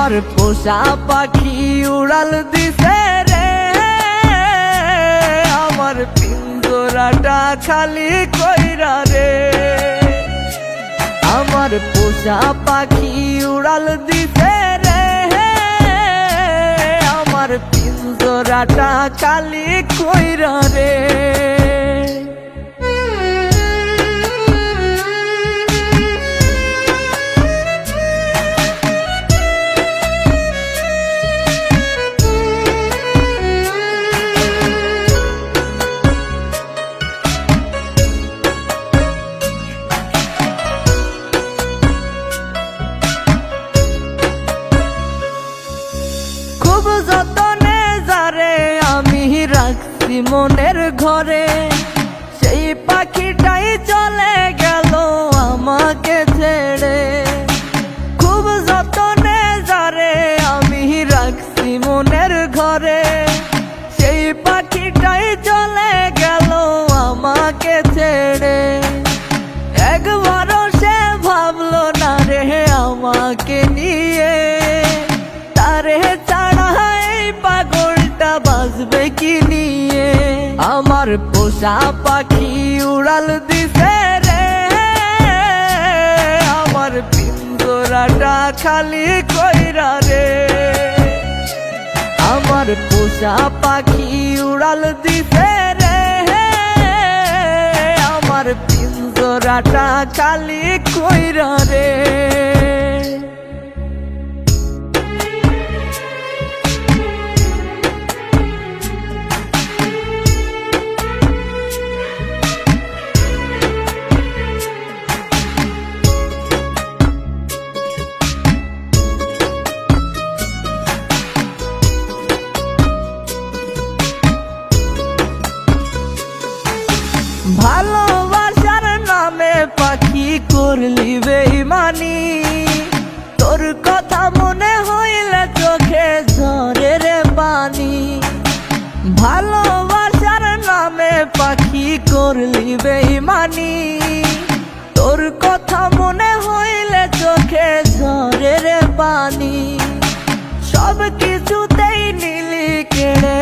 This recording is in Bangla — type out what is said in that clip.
আমার পোষা পাখি উড়াল দিছে রে, আমার পিঞ্জরাটা খালি কইরা রে। আমার পোষা পাখি উড়াল দিছে রে, আমার পিঞ্জরাটা খালি কইরা রে। খুব যতনে যারে আমি রাখছি মনের ঘরে, সেই পাখিটাই চলে গেল আমাকে ছেড়ে। খুব যতনে যারে আমি রাখছি মনের ঘরে, সেই পাখিটাই চলে গেল আমাকে ছেড়ে। একবারও সে ভাবলো না রে আমাকে নিয়ে, তারে ছাড়া এই পাগলটা বাঁচবে কি নিয়ে। আমার পোষা পাখি উড়াল দিছে রে, আমার পিঞ্জরাটা খালি কইরা রে। আমার পোষা পাখি উড়াল দিছে রে, আমার পিঞ্জরাটা খালি কইরা রে। ভালোবাসার নামে পাখি করলি বেইমানি, তোর কথা মনে হইলে চোখে ঝরে রে পানি। ভালোবাসার নামে পাখি করলি বেইমানি, তোর কথা মনে হইলে চোখে ঝরে রে পানি। সব কিছুতেই নিলি কেড়ে